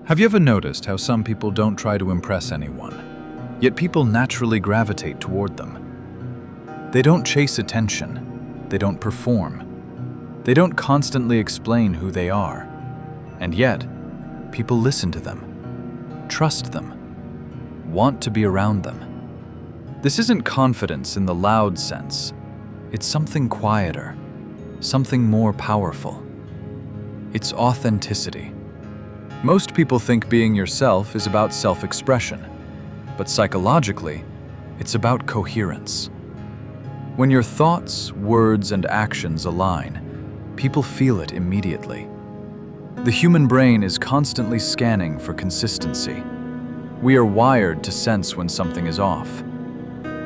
Have you ever noticed how some people don't try to impress anyone, yet people naturally gravitate toward them? They don't chase attention, they don't perform, they don't constantly explain who they are, and yet people listen to them, trust them, want to be around them. This isn't confidence in the loud sense, it's something quieter, something more powerful. It's authenticity. Most people think being yourself is about self-expression, but psychologically, it's about coherence. When your thoughts, words, and actions align, people feel it immediately. The human brain is constantly scanning for consistency. We are wired to sense when something is off.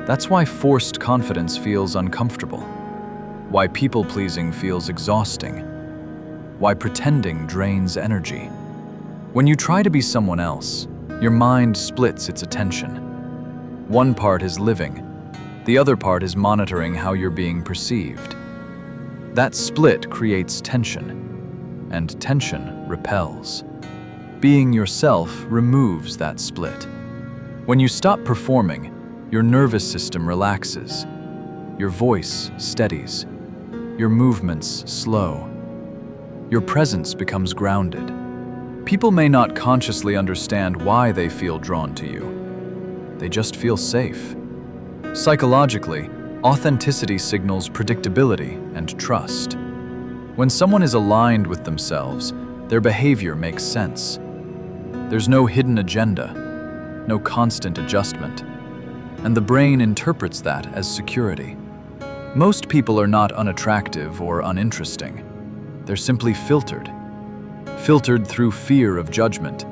That's why forced confidence feels uncomfortable, why people-pleasing feels exhausting, why pretending drains energy. When you try to be someone else, your mind splits its attention. One part is living, the other part is monitoring how you're being perceived. That split creates tension, and tension repels. Being yourself removes that split. When you stop performing, your nervous system relaxes, your voice steadies, your movements slow, your presence becomes grounded. People may not consciously understand why they feel drawn to you. They just feel safe. Psychologically, authenticity signals predictability and trust. When someone is aligned with themselves, their behavior makes sense. There's no hidden agenda, no constant adjustment, and the brain interprets that as security. Most people are not unattractive or uninteresting. They're simply filtered through fear of judgment,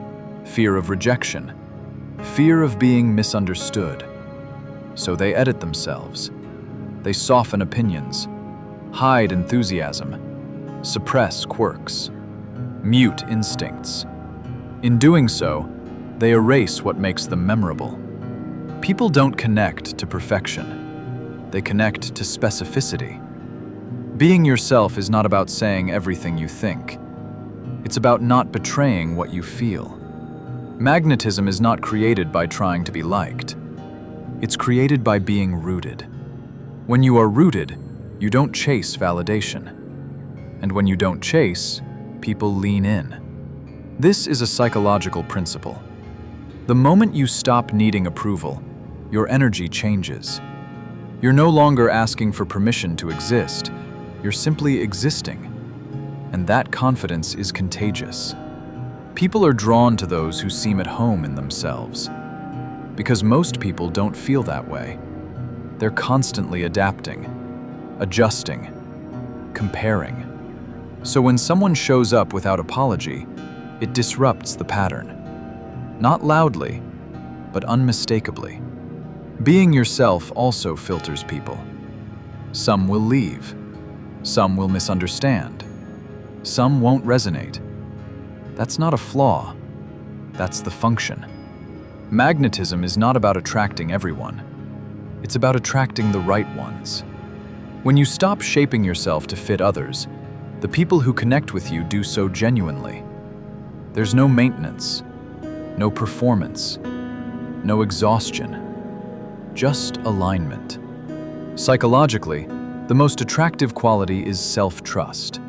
fear of rejection, fear of being misunderstood. So they edit themselves. They soften opinions, hide enthusiasm, suppress quirks, mute instincts. In doing so, they erase what makes them memorable. People don't connect to perfection. They connect to specificity. Being yourself is not about saying everything you think. It's about not betraying what you feel. Magnetism is not created by trying to be liked. It's created by being rooted. When you are rooted, you don't chase validation. And when you don't chase, people lean in. This is a psychological principle. The moment you stop needing approval, your energy changes. You're no longer asking for permission to exist. You're simply existing. And that confidence is contagious. People are drawn to those who seem at home in themselves. Because most people don't feel that way. They're constantly adapting, adjusting, comparing. So when someone shows up without apology, it disrupts the pattern. Not loudly, but unmistakably. Being yourself also filters people. Some will leave. Some will misunderstand. Some won't resonate. That's not a flaw. That's the function. Magnetism is not about attracting everyone. It's about attracting the right ones. When you stop shaping yourself to fit others, the people who connect with you do so genuinely. There's no maintenance, no performance, no exhaustion, just alignment. Psychologically, the most attractive quality is self-trust.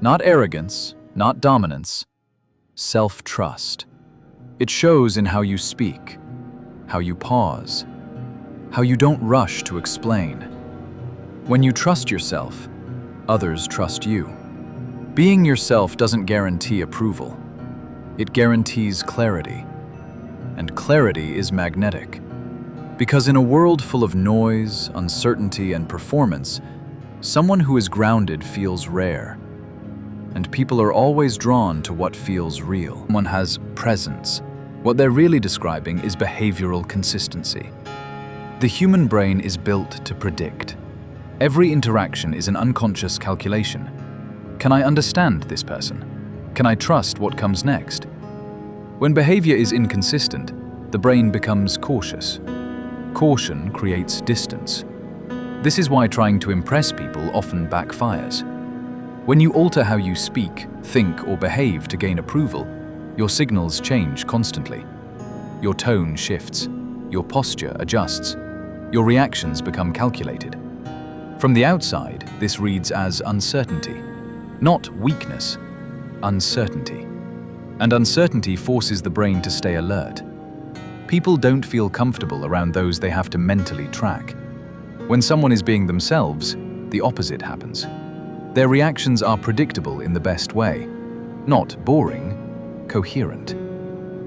Not arrogance, not dominance, self-trust. It shows in how you speak, how you pause, how you don't rush to explain. When you trust yourself, others trust you. Being yourself doesn't guarantee approval. It guarantees clarity. And clarity is magnetic. Because in a world full of noise, uncertainty, and performance, someone who is grounded feels rare. And people are always drawn to what feels real. One has presence. What they're really describing is behavioral consistency. The human brain is built to predict. Every interaction is an unconscious calculation. Can I understand this person? Can I trust what comes next? When behavior is inconsistent, the brain becomes cautious. Caution creates distance. This is why trying to impress people often backfires. When you alter how you speak, think, or behave to gain approval, Your signals change constantly. Your tone shifts. Your posture adjusts. Your reactions become calculated. From the outside, this reads as uncertainty. Not weakness, uncertainty. And uncertainty forces the brain to stay alert. People don't feel comfortable around those they have to mentally track. When someone is being themselves, the opposite happens. Their reactions are predictable in the best way. Not boring, coherent.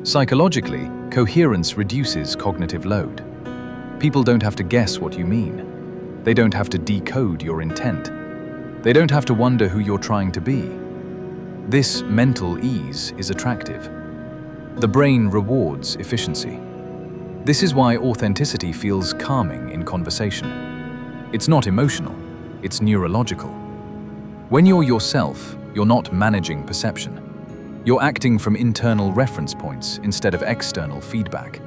Psychologically, coherence reduces cognitive load. People don't have to guess what you mean. They don't have to decode your intent. They don't have to wonder who you're trying to be. This mental ease is attractive. The brain rewards efficiency. This is why authenticity feels calming in conversation. It's not emotional, it's neurological. When you're yourself, you're not managing perception. You're acting from internal reference points instead of external feedback.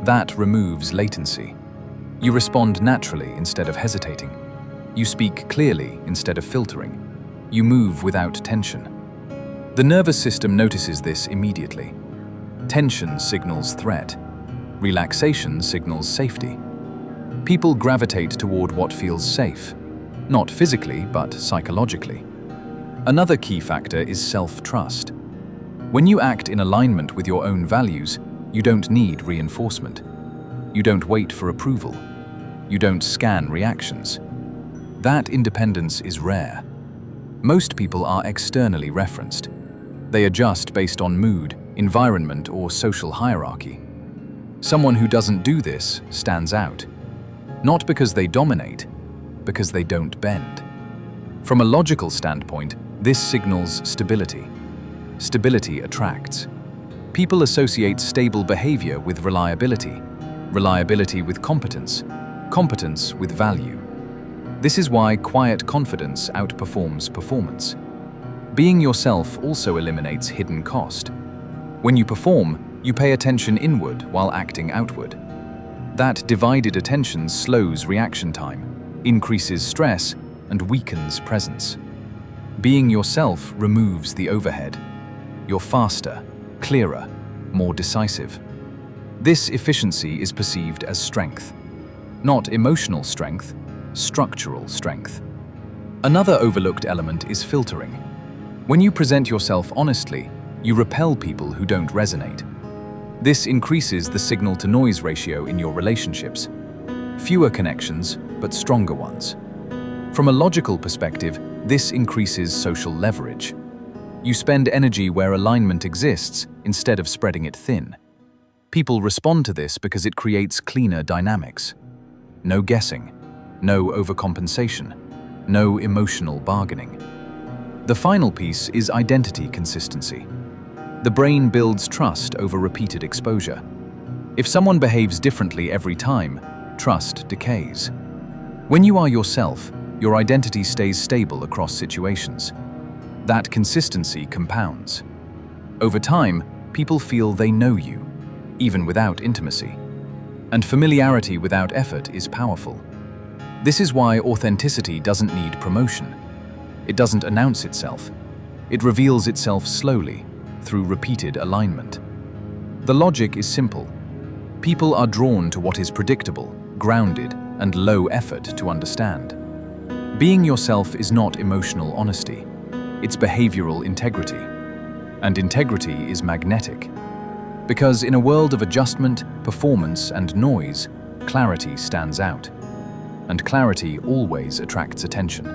That removes latency. You respond naturally instead of hesitating. You speak clearly instead of filtering. You move without tension. The nervous system notices this immediately. Tension signals threat. Relaxation signals safety. People gravitate toward what feels safe, not physically, but psychologically. Another key factor is self-trust. When you act in alignment with your own values, you don't need reinforcement. You don't wait for approval. You don't scan reactions. That independence is rare. Most people are externally referenced. They adjust based on mood, environment, or social hierarchy. Someone who doesn't do this stands out. Not because they dominate, because they don't bend. From a logical standpoint, this signals stability. Stability attracts. People associate stable behavior with reliability, reliability with competence, competence with value. This is why quiet confidence outperforms performance. Being yourself also eliminates hidden cost. When you perform, you pay attention inward while acting outward. That divided attention slows reaction time, increases stress, and weakens presence. Being yourself removes the overhead. You're faster, clearer, more decisive. This efficiency is perceived as strength. Not emotional strength, structural strength. Another overlooked element is filtering. When you present yourself honestly, you repel people who don't resonate. This increases the signal-to-noise ratio in your relationships. Fewer connections, but stronger ones. From a logical perspective, this increases social leverage. You spend energy where alignment exists instead of spreading it thin. People respond to this because it creates cleaner dynamics. No guessing, no overcompensation, no emotional bargaining. The final piece is identity consistency. The brain builds trust over repeated exposure. If someone behaves differently every time, trust decays. When you are yourself, your identity stays stable across situations. That consistency compounds. Over time, people feel they know you, even without intimacy. And familiarity without effort is powerful. This is why authenticity doesn't need promotion. It doesn't announce itself. It reveals itself slowly, through repeated alignment. The logic is simple. People are drawn to what is predictable, grounded, and low effort to understand. Being yourself is not emotional honesty. It's behavioral integrity. And integrity is magnetic. Because in a world of adjustment, performance, and noise, clarity stands out. And clarity always attracts attention.